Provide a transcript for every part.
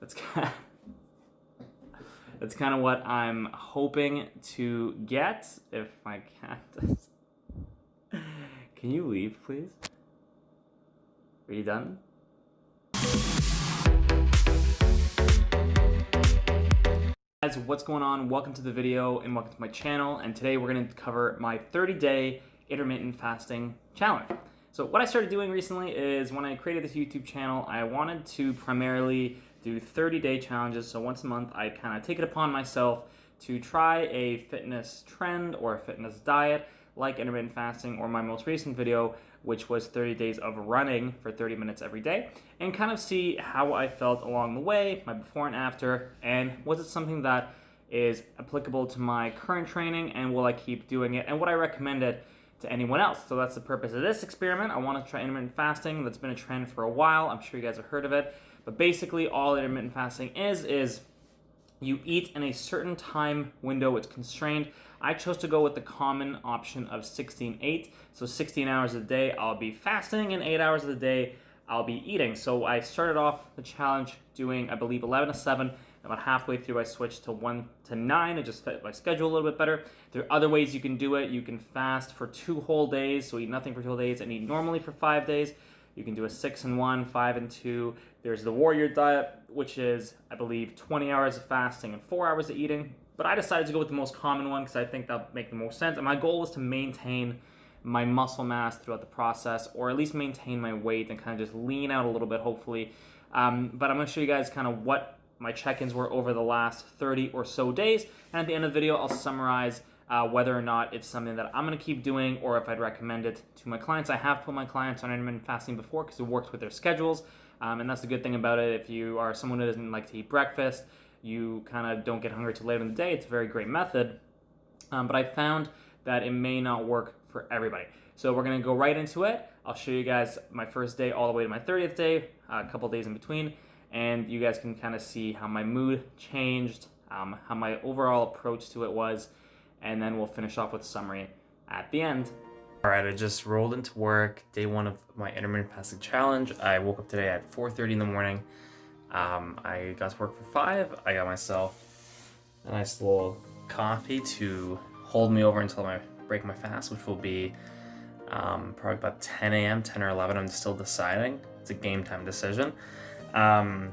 That's kind of what I'm hoping to get if my cat does. Can you leave, please? Are you done? Guys, what's going on? Welcome to the video and welcome to my channel. And today we're going to cover my 30-day intermittent fasting challenge. So what I started doing recently is when I created this YouTube channel, I wanted to primarily do 30-day challenges. So once a month, I kind of take it upon myself to try a fitness trend or a fitness diet like intermittent fasting, or my most recent video, which was 30 days of running for 30 minutes every day, and kind of see how I felt along the way, my before and after, and was it something that is applicable to my current training, and will I keep doing it, and would I recommend it to anyone else? So that's the purpose of this experiment. I want to try intermittent fasting. That's been a trend for a while. I'm sure you guys have heard of it. But basically all intermittent fasting is you eat in a certain time window. It's constrained. I chose to go with the common option of 16-8. So 16 hours a day I'll be fasting, and 8 hours of the day I'll be eating. So I started off the challenge doing, I believe, 11 to 7. About halfway through, I switched to 1 to 9. It just fit my schedule a little bit better. There are other ways you can do it. You can fast for 2 whole days, so eat nothing for 2 whole days, and eat normally for 5 days. You can do a 6 and 1, 5 and 2. There's the warrior diet, which is, I believe, 20 hours of fasting and 4 hours of eating. But I decided to go with the most common one because I think that'll make the most sense. And my goal was to maintain my muscle mass throughout the process, or at least maintain my weight and kind of just lean out a little bit, hopefully. But I'm going to show you guys kind of what my check-ins were over the last 30 or so days. And at the end of the video, I'll summarize whether or not it's something that I'm going to keep doing, or if I'd recommend it to my clients. I have put my clients on intermittent fasting before because it works with their schedules. And that's the good thing about it. If you are someone who doesn't like to eat breakfast, you kind of don't get hungry till later in the day, it's a very great method. But I found that it may not work for everybody. So we're going to go right into it. I'll show you guys my first day all the way to my 30th day, a couple days in between, and you guys can kind of see how my mood changed, how my overall approach to it was, and then we'll finish off with a summary at the end. All right, I just rolled into work, day 1 of my intermittent fasting challenge. I woke up today at 4:30 in the morning. I got to work for 5. I got myself a nice little coffee to hold me over until I break my fast, which will be probably about 10 a.m., 10 or 11. I'm still deciding. It's a game time decision. And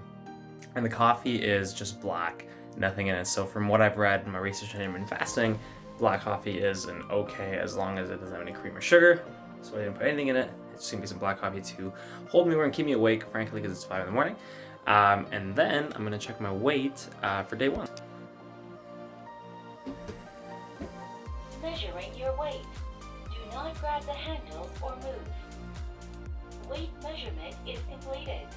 the coffee is just black, nothing in it. So from what I've read in my research on intermittent fasting, black coffee is an okay as long as it doesn't have any cream or sugar. So I didn't put anything in it. It's just gonna be some black coffee to hold me over and keep me awake, frankly, because it's 5 in the morning. And then I'm gonna check my weight for day 1. Measuring your weight. Do not grab the handles or move. Weight measurement is completed.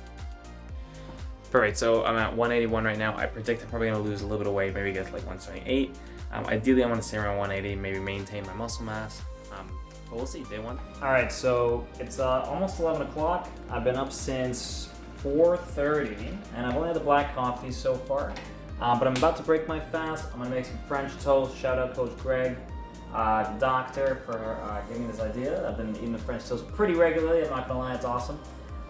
Perfect, so I'm at 181 right now. I predict I'm probably gonna lose a little bit of weight, maybe get to like 178. Ideally, I want to stay around 180, maybe maintain my muscle mass. But we'll see, day 1. All right, so it's almost 11 o'clock. I've been up since 4:30, and I've only had the black coffee so far. But I'm about to break my fast. I'm gonna make some French toast. Shout out Coach Greg, the doctor, for giving me this idea. I've been eating the French toast pretty regularly. I'm not gonna lie, it's awesome.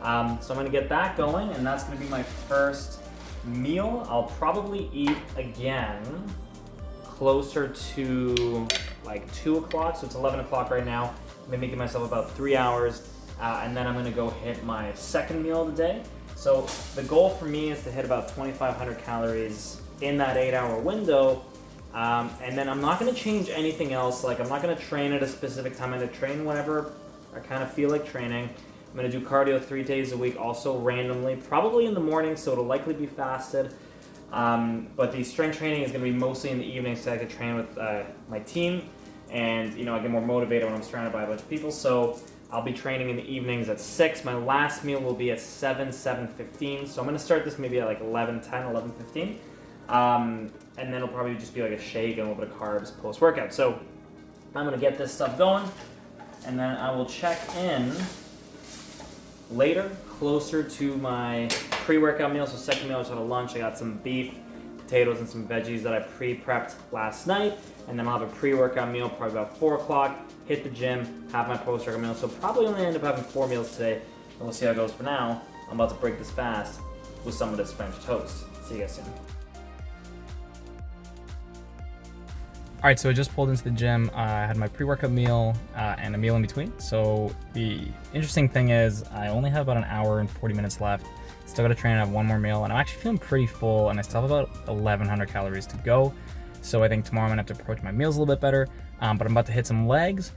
So I'm gonna get that going, and that's gonna be my first meal. I'll probably eat again closer to like 2 o'clock, so it's 11 o'clock right now. I'm making myself about 3 hours, and then I'm gonna go hit my second meal of the day. So the goal for me is to hit about 2,500 calories in that 8-hour window, and then I'm not gonna change anything else. Like, I'm not gonna train at a specific time. I'm gonna train whenever I kind of feel like training. I'm gonna do cardio 3 days a week, also randomly, probably in the morning, so it'll likely be fasted. But the strength training is going to be mostly in the evenings, so I can train with my team, and I get more motivated when I'm surrounded by a bunch of people. So I'll be training in the evenings at 6. My last meal will be at 7:15. So I'm going to start this maybe at like 11:10, 11:15, and then it'll probably just be like a shake and a little bit of carbs post-workout. So I'm going to get this stuff going, and then I will check in later, closer to my pre-workout meal. So second meal, I just had a lunch. I got some beef, potatoes, and some veggies that I pre-prepped last night. And then I'll have a pre-workout meal probably about 4 o'clock, hit the gym, have my post-workout meal. So probably only end up having 4 meals today, and we'll see how it goes for now. I'm about to break this fast. with some of this French toast. See you guys soon. All right, so I just pulled into the gym. I had my pre-workout meal and a meal in between. So the interesting thing is I only have about an hour and 40 minutes left. Still got to train and have one more meal, and I'm actually feeling pretty full, and I still have about 1,100 calories to go. So I think tomorrow I'm gonna have to approach my meals a little bit better, but I'm about to hit some legs.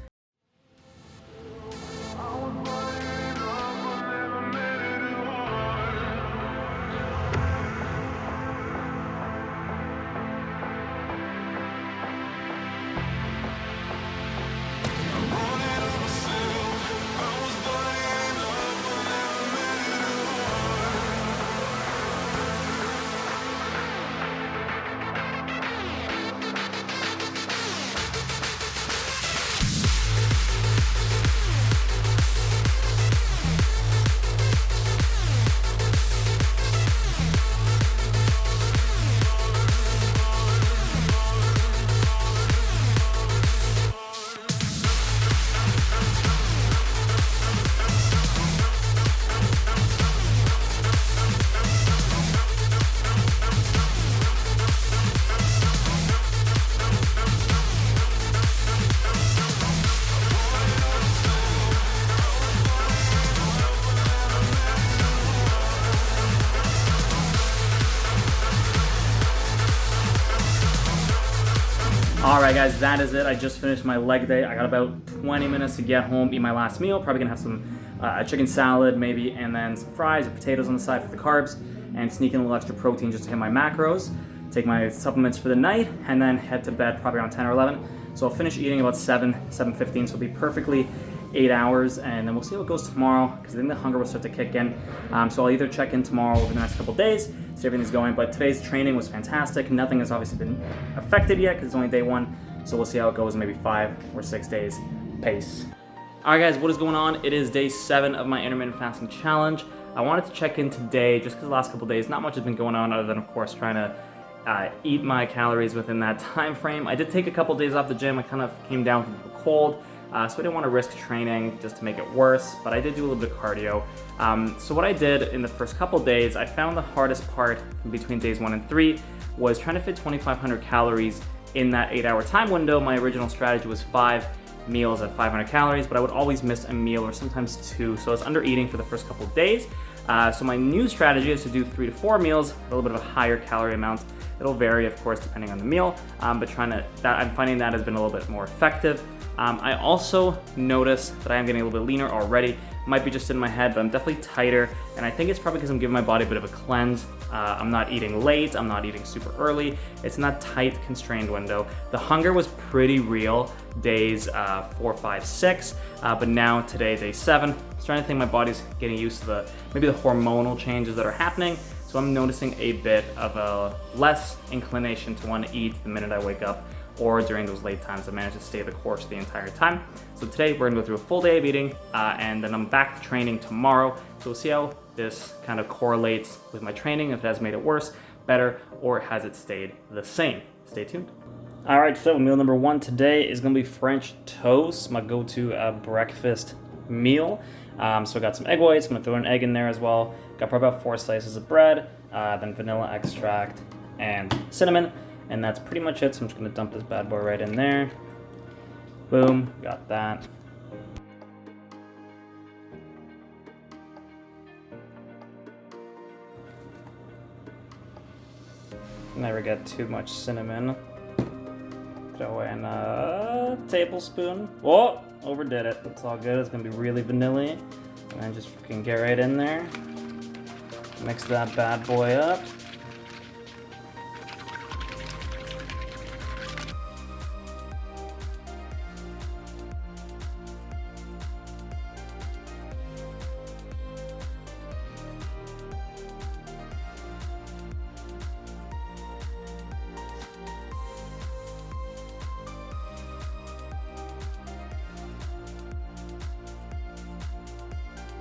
All right, guys, that is it. I just finished my leg day. I got about 20 minutes to get home, eat my last meal. Probably gonna have some chicken salad maybe, and then some fries or potatoes on the side for the carbs, and sneak in a little extra protein just to hit my macros, take my supplements for the night, and then head to bed probably around 10 or 11. So I'll finish eating about 7:15, so it'll be perfectly 8 hours, and then we'll see how it goes tomorrow, because I think the hunger will start to kick in. So I'll either check in tomorrow over the next couple days, see how everything's going, but today's training was fantastic. Nothing has obviously been affected yet, because it's only day one, so we'll see how it goes in maybe 5 or 6 days pace. All right, guys, what is going on? It is day 7 of my intermittent fasting challenge. I wanted to check in today, just because the last couple days, not much has been going on other than, of course, trying to eat my calories within that time frame. I did take a couple days off the gym. I kind of came down with a cold, so I didn't want to risk training just to make it worse, but I did do a little bit of cardio. So what I did in the first couple days, I found the hardest part between days 1 and 3 was trying to fit 2,500 calories in that 8-hour time window. My original strategy was 5 meals at 500 calories, but I would always miss a meal or sometimes 2, so I was under eating for the first couple of days. So my new strategy is to do 3 to 4 meals, a little bit of a higher calorie amount. It'll vary, of course, depending on the meal, but I'm finding that has been a little bit more effective. I also noticed that I am getting a little bit leaner already. Might be just in my head, but I'm definitely tighter, and I think it's probably because I'm giving my body a bit of a cleanse. I'm not eating late, I'm not eating super early. It's not tight, constrained window. The hunger was pretty real days 4, 5, 6, but now today, day 7, I'm starting to think my body's getting used to maybe the hormonal changes that are happening. So I'm noticing a bit of a less inclination to want to eat the minute I wake up, or during those late times. I managed to stay the course the entire time. So today we're gonna go through a full day of eating, and then I'm back to training tomorrow. So we'll see how this kind of correlates with my training, if it has made it worse, better, or has it stayed the same. Stay tuned. All right, so meal number 1 today is gonna be French toast, my go-to breakfast meal. So I got some egg whites, I'm gonna throw an egg in there as well. Got probably about 4 slices of bread, then vanilla extract and cinnamon, and that's pretty much it. So I'm just gonna dump this bad boy right in there. Boom, got that. Never get too much cinnamon. Throw in a tablespoon. Whoa, overdid it. It's all good. It's gonna be really vanilla. And then just freaking get right in there. Mix that bad boy up.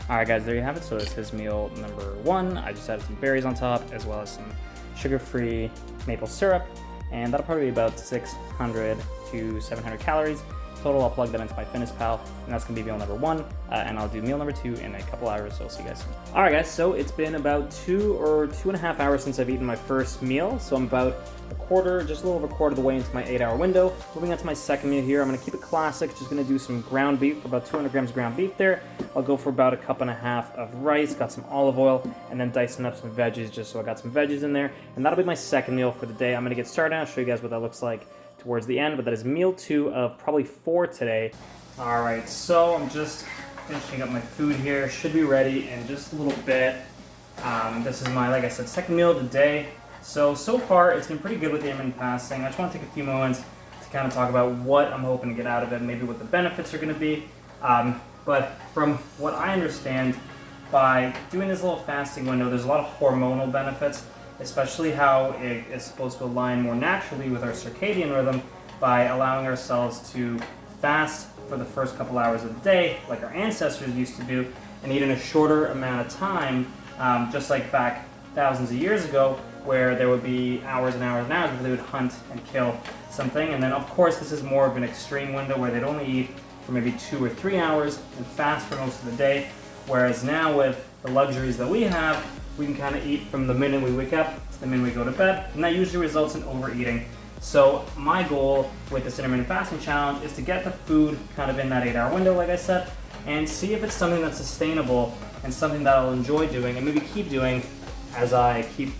All right, guys, there you have it. So this is meal number 1. I just added some berries on top, as well as some sugar-free maple syrup, and that'll probably be about 600 to 700 calories. total. I'll plug that into my FitnessPal, and that's gonna be meal number 1, and I'll do meal number 2 in a couple hours, so I'll see you guys soon. All right, guys, so it's been about 2 or 2.5 hours since I've eaten my first meal, so I'm about just a little over a quarter of the way into my 8-hour window. Moving on to my second meal here, I'm gonna keep it classic, just gonna do some ground beef, for about 200 grams of ground beef there. I'll go for about 1.5 cups of rice, got some olive oil, and then dicing up some veggies, just so I got some veggies in there. And that'll be my second meal for the day. I'm gonna get started, I'll show you guys what that looks like towards the end, but that is meal 2 of probably 4 today. All right, so I'm just finishing up my food here. Should be ready in just a little bit. This is my, like I said, second meal of the day. So far, it's been pretty good with the intermittent fasting. I just want to take a few moments to kind of talk about what I'm hoping to get out of it, maybe what the benefits are going to be. But from what I understand, by doing this little fasting window, there's a lot of hormonal benefits, especially how it is supposed to align more naturally with our circadian rhythm by allowing ourselves to fast for the first couple hours of the day, like our ancestors used to do, and eat in a shorter amount of time, just like back thousands of years ago, where there would be hours and hours and hours where they would hunt and kill something. And then, of course, this is more of an extreme window where they'd only eat for maybe 2 or 3 hours and fast for most of the day. Whereas now, with the luxuries that we have, we can kind of eat from the minute we wake up to the minute we go to bed, and that usually results in overeating. So my goal with this intermittent fasting challenge is to get the food kind of in that 8-hour window, like I said, and see if it's something that's sustainable and something that I'll enjoy doing and maybe keep doing as I keep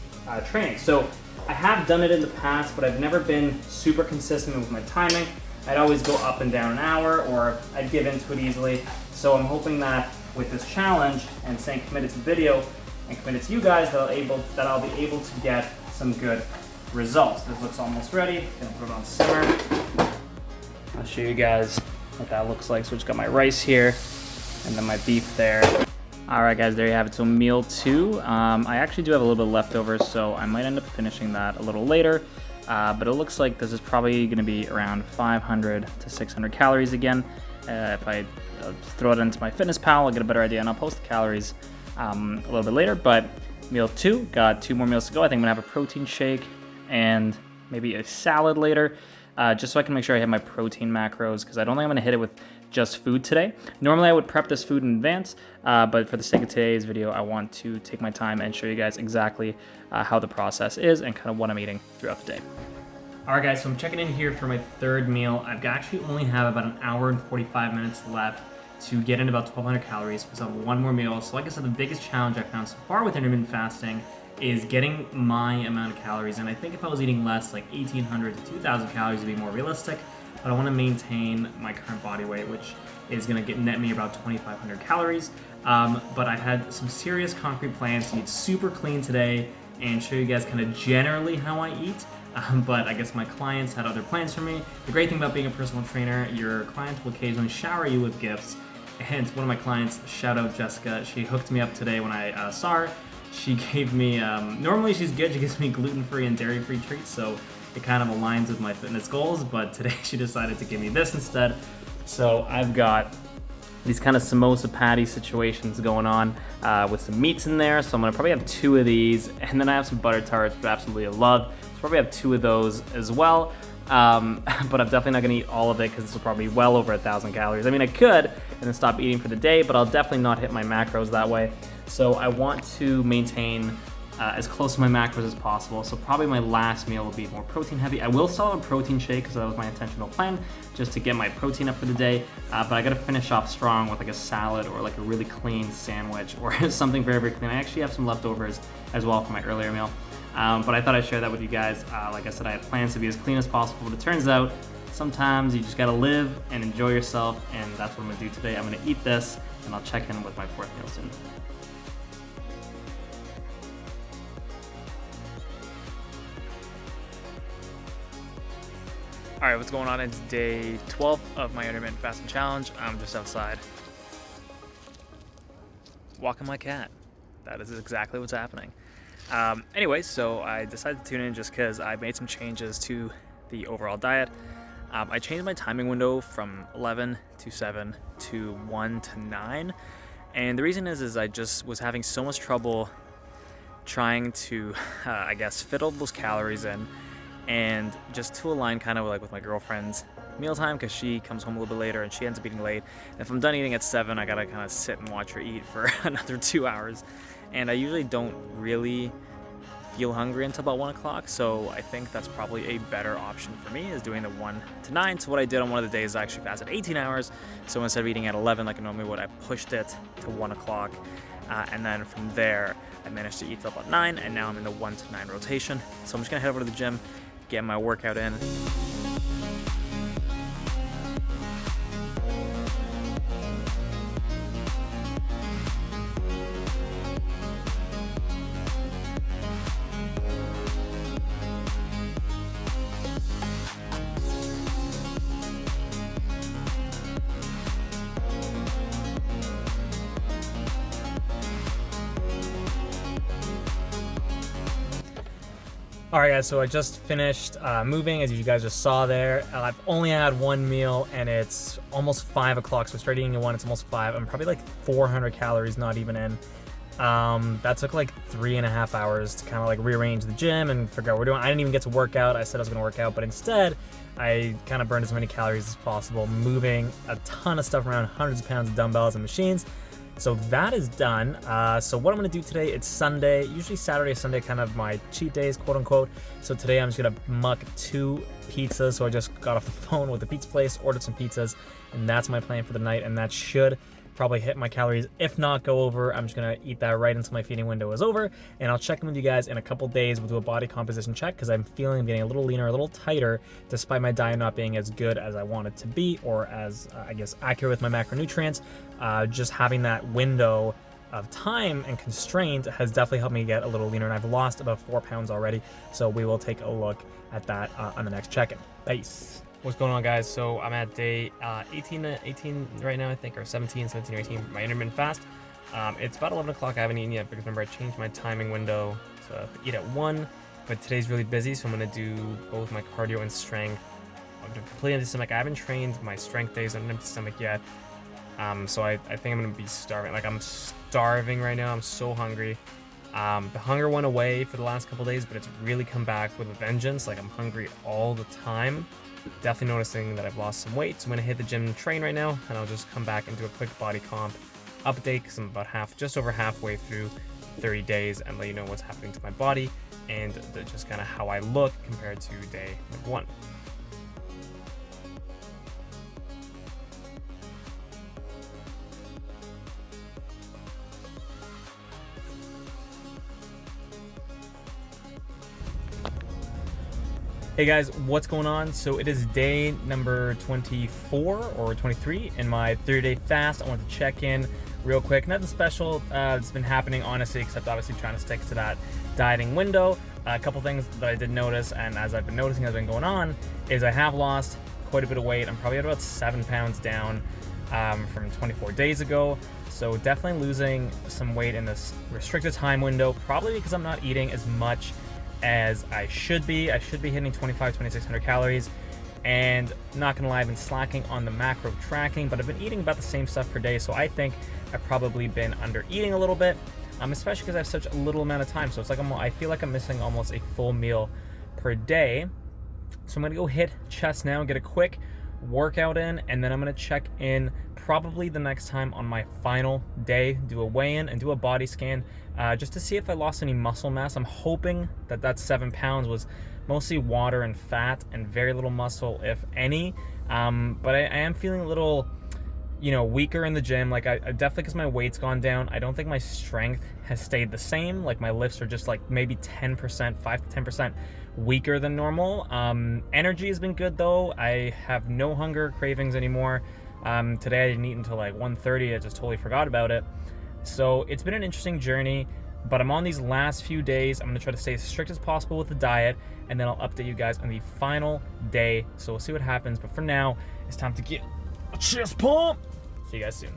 training. So I have done it in the past, but I've never been super consistent with my timing. I'd always go up and down an hour, or I'd give into it easily. So I'm hoping that with this challenge and staying committed to the video and committed to you guys, that I'll be able to get some good results. This looks almost ready. Gonna put it on simmer. I'll show you guys what that looks like. So I just got my rice here and then my beef there. All right, guys, there you have it. So meal 2. I actually do have a little bit left over, so I might end up finishing that a little later. But it looks like this is probably going to be around 500 to 600 calories again. If I throw it into my FitnessPal, I'll get a better idea, and I'll post the calories a little bit later. But meal 2, got 2 more meals to go. I think I'm going to have a protein shake and maybe a salad later, just so I can make sure I have my protein macros, because I don't think I'm going to hit it with just food today. Normally I would prep this food in advance, but for the sake of today's video, I want to take my time and show you guys exactly how the process is and kind of what I'm eating throughout the day. All right, guys, so I'm checking in here for my third meal. I've actually only have about 1 hour and 45 minutes left to get in about 1,200 calories, because I have one more meal. So like I said, the biggest challenge I've found so far with intermittent fasting is getting my amount of calories. And I think if I was eating less, like 1,800 to 2,000 calories would be more realistic. But I want to maintain my current body weight, which is going to net me about 2,500 calories. But I've had some serious concrete plans to eat super clean today and show you guys kind of generally how I eat. But I guess my clients had other plans for me. The great thing about being a personal trainer, your clients will occasionally shower you with gifts. And one of my clients, shout out Jessica, she hooked me up today when I saw her. She gave me, normally she's good, she gives me gluten-free and dairy-free treats, so it kind of aligns with my fitness goals, but today she decided to give me this instead. So I've got these kind of samosa patty situations going on with some meats in there, so I'm gonna probably have 2 of these, and then I have some butter tarts, which I absolutely love, so probably have 2 of those as well. But I'm definitely not gonna eat all of it, because this will probably be well over 1,000 calories. I mean, I could and then stop eating for the day, but I'll definitely not hit my macros that way. So I want to maintain as close to my macros as possible. So probably my last meal will be more protein heavy. I will still have a protein shake, because that was my intentional plan, just to get my protein up for the day. But I gotta finish off strong with like a salad or like a really clean sandwich or something very, very clean. I actually have some leftovers as well from my earlier meal. But I thought I'd share that with you guys. Like I said, I had plans to be as clean as possible, but it turns out sometimes you just gotta live and enjoy yourself, and that's what I'm gonna do today. I'm gonna eat this, and I'll check in with my 4th meal soon. All right, what's going on? It's day 12 of my intermittent fasting challenge. I'm just outside walking my cat. That is exactly what's happening. Anyway, so I decided to tune in just because I made some changes to the overall diet. I changed my timing window from 11 to 7 to 1 to 9. And the reason is I just was having so much trouble trying to, I guess, fit all those calories in, and just to align kind of like with my girlfriend's mealtime because she comes home a little bit later and she ends up eating late. And if I'm done eating at 7, I gotta kind of sit and watch her eat for another 2 hours. And I usually don't really feel hungry until about 1 o'clock, so I think that's probably a better option for me, is doing the 1 to 9. So what I did on one of the days, I actually fasted 18 hours. So instead of eating at 11 like I normally would, I pushed it to 1 o'clock. And then from there, I managed to eat till about 9, and now I'm in the 1 to 9 rotation. So I'm just gonna head over to the gym, get my workout in. Alright guys, so I just finished moving, as you guys just saw there. I've only had one meal and it's almost 5 o'clock, so I started eating at 1, it's almost 5. I'm probably like 400 calories not even in. That took like 3.5 hours to kind of like rearrange the gym and figure out what we're doing. I didn't even get to work out. I said I was going to work out, but instead I kind of burned as many calories as possible, moving a ton of stuff around, hundreds of pounds of dumbbells and machines. So that is done. So what I'm gonna do today, it's Sunday. Usually Saturday, Sunday, kind of my cheat days, quote unquote. So today I'm just gonna muck 2 pizzas. So I just got off the phone with the pizza place, ordered some pizzas, and that's my plan for the night. And that should probably hit my calories. If not, go over. I'm just gonna eat that right until my feeding window is over, and I'll check in with you guys in a couple days. We'll do a body composition check because I'm feeling I'm getting a little leaner, a little tighter, despite my diet not being as good as I want it to be, or as I guess accurate with my macronutrients. Just having that window of time and constraint has definitely helped me get a little leaner, and I've lost about 4 pounds already. So we will take a look at that on the next check-in. Peace. What's going on, guys? So I'm at day 18 right now, I think, or 17 or 18 for my intermittent fast. It's about 11 o'clock. I haven't eaten yet because remember I changed my timing window to eat at 1, but today's really busy, so I'm gonna do both my cardio and strength. I'm completely empty stomach. I haven't trained my strength days on an empty stomach yet. So I think I'm gonna be starving. Like, I'm starving right now. I'm so hungry. The hunger went away for the last couple days, but it's really come back with a vengeance. Like, I'm hungry all the time. Definitely noticing that I've lost some weight, so I'm gonna hit the gym and train right now, and I'll just come back and do a quick body comp update because I'm about just over halfway through 30 days, and let you know what's happening to my body and just kind of how I look compared to day number 1. Hey guys, what's going on? So it is day number 24 or 23 in my 30-day fast. I want to check in real quick. Nothing special that's been happening, honestly, except obviously trying to stick to that dieting window. A couple things that I did notice, and as I've been noticing has been going on, is I have lost quite a bit of weight. I'm probably at about 7 pounds down from 24 days ago. So definitely losing some weight in this restricted time window, probably because I'm not eating as much as I should be. I should be hitting 2,600 calories, and not gonna lie, I've been slacking on the macro tracking, but I've been eating about the same stuff per day, so I think I've probably been under eating a little bit, especially because I have such a little amount of time. So it's like I feel like I'm missing almost a full meal per day. So I'm gonna go hit chest now, get a quick workout in, and then I'm gonna check in probably the next time on my final day, do a weigh-in and do a body scan, just to see if I lost any muscle mass. I'm hoping that 7 pounds was mostly water and fat and very little muscle, if any. But I am feeling a little, weaker in the gym. Like, I definitely, because my weight's gone down, I don't think my strength has stayed the same. Like, my lifts are just like maybe 10%, 5 to 10% weaker than normal. Energy has been good though. I have no hunger cravings anymore. Today I didn't eat until like 1:30. I just totally forgot about it. So it's been an interesting journey, but I'm on these last few days. I'm gonna try to stay as strict as possible with the diet, and then I'll update you guys on the final day. So we'll see what happens. But for now, it's time to get a chest pump. See you guys soon.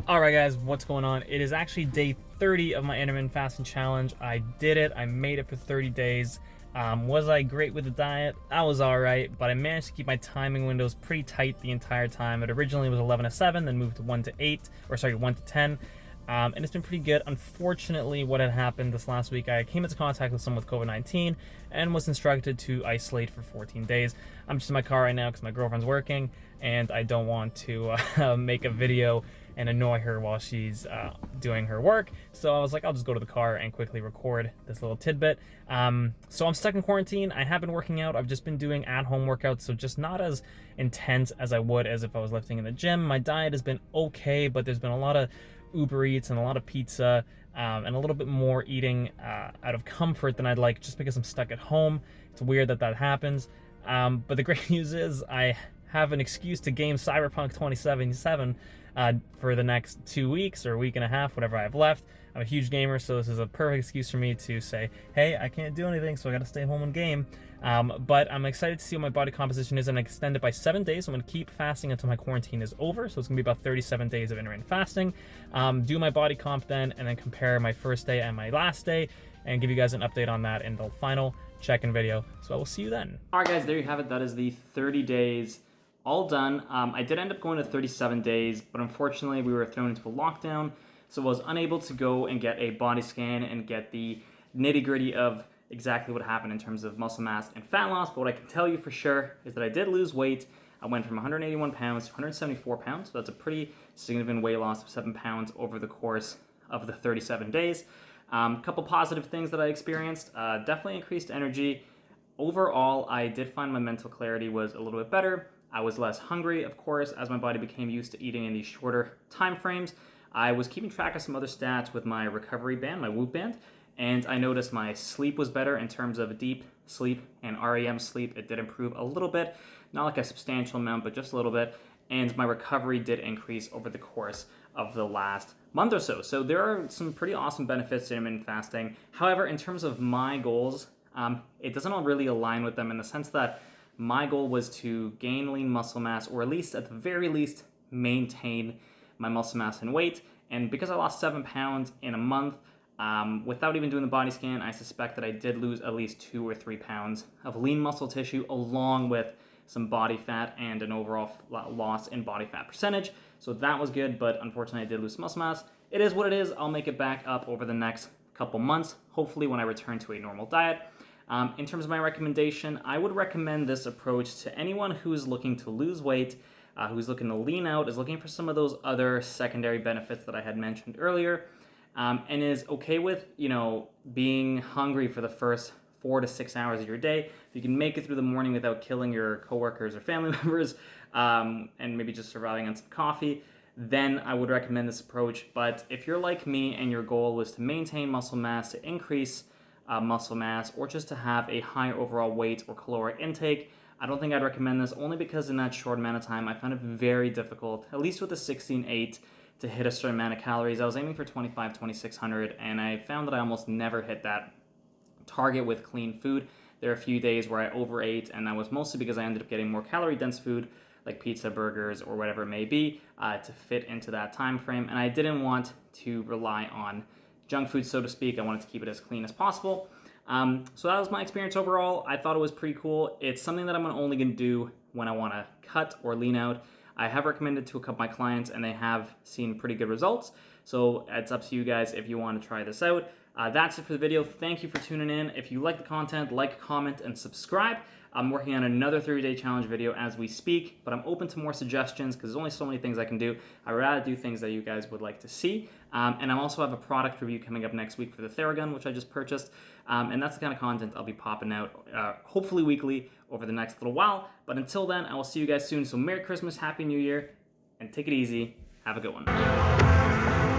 Alright guys, what's going on? It is actually day 30 of my intermittent fasting challenge. I did it. I made it for 30 days. Was I great with the diet? I was alright, but I managed to keep my timing windows pretty tight the entire time. It originally was 11 to 7, then moved to 1 to 8, or sorry, 1 to 10. And it's been pretty good. Unfortunately, what had happened this last week, I came into contact with someone with COVID-19 and was instructed to isolate for 14 days. I'm just in my car right now because my girlfriend's working, and I don't want to make a video and annoy her while she's doing her work. So I was like, I'll just go to the car and quickly record this little tidbit. So I'm stuck in quarantine. I have been working out. I've just been doing at-home workouts, so just not as intense as I would as if I was lifting in the gym. My diet has been okay, but there's been a lot of Uber Eats and a lot of pizza and a little bit more eating out of comfort than I'd like, just because I'm stuck at home. It's weird that that happens. But the great news is I have an excuse to game Cyberpunk 2077 for the next 2 weeks or a week and a half, whatever I have left. I'm a huge gamer, so this is a perfect excuse for me to say, hey, I can't do anything, so I gotta stay home and game. But I'm excited to see what my body composition is. I'm gonna extend it by 7 days. I'm gonna keep fasting until my quarantine is over, so it's gonna be about 37 days of intermittent fasting. Do my body comp then, and then compare my first day and my last day, and give you guys an update on that in the final check-in video. So I will see you then. All right, guys, there you have it. That is the 30 days all done. I did end up going to 37 days, but unfortunately we were thrown into a lockdown, so I was unable to go and get a body scan and get the nitty-gritty of exactly what happened in terms of muscle mass and fat loss. But what I can tell you for sure is that I did lose weight. I went from 181 pounds to 174 pounds, so that's a pretty significant weight loss of 7 pounds over the course of the 37 days. A couple positive things that I experienced, definitely increased energy. Overall, I did find my mental clarity was a little bit better. I was less hungry, of course, as my body became used to eating in these shorter time frames. I was keeping track of some other stats with my recovery band, my Whoop band, and I noticed my sleep was better in terms of deep sleep and REM sleep. It did improve a little bit, not like a substantial amount, but just a little bit, and my recovery did increase over the course of the last month or so. So there are some pretty awesome benefits to intermittent fasting. However, in terms of my goals, it doesn't all really align with them, in the sense that my goal was to gain lean muscle mass, or at least at the very least maintain my muscle mass and weight. And because I lost 7 pounds in a month, without even doing the body scan, I suspect that I did lose at least 2 or 3 pounds of lean muscle tissue, along with some body fat and an overall loss in body fat percentage. So that was good, but unfortunately I did lose muscle mass. It is what it is. I'll make it back up over the next couple months, hopefully when I return to a normal diet. In terms of my recommendation, I would recommend this approach to anyone who's looking to lose weight, who's looking to lean out, is looking for some of those other secondary benefits that I had mentioned earlier, and is okay with, being hungry for the first 4 to 6 hours of your day. If you can make it through the morning without killing your coworkers or family members, and maybe just surviving on some coffee, then I would recommend this approach. But if you're like me and your goal was to maintain muscle mass, to increase muscle mass, or just to have a higher overall weight or caloric intake, I don't think I'd recommend this, only because in that short amount of time I found it very difficult, at least with the 16-8, to hit a certain amount of calories. I was aiming for 2,600, and I found that I almost never hit that target with clean food. There are a few days where I overate, and that was mostly because I ended up getting more calorie dense food like pizza, burgers, or whatever it may be, to fit into that time frame. And I didn't want to rely on junk food, so to speak. I wanted to keep it as clean as possible. So that was my experience overall. I thought it was pretty cool. It's something that I'm only going to do when I want to cut or lean out. I have recommended to a couple of my clients, and they have seen pretty good results. So it's up to you guys if you want to try this out. That's it for the video. Thank you for tuning in. If you like the content, like, comment, and subscribe. I'm working on another 30-day challenge video as we speak, but I'm open to more suggestions because there's only so many things I can do. I'd rather do things that you guys would like to see. And I also have a product review coming up next week for the Theragun, which I just purchased. And that's the kind of content I'll be popping out, hopefully weekly, over the next little while. But until then, I will see you guys soon. So Merry Christmas, Happy New Year, and take it easy. Have a good one.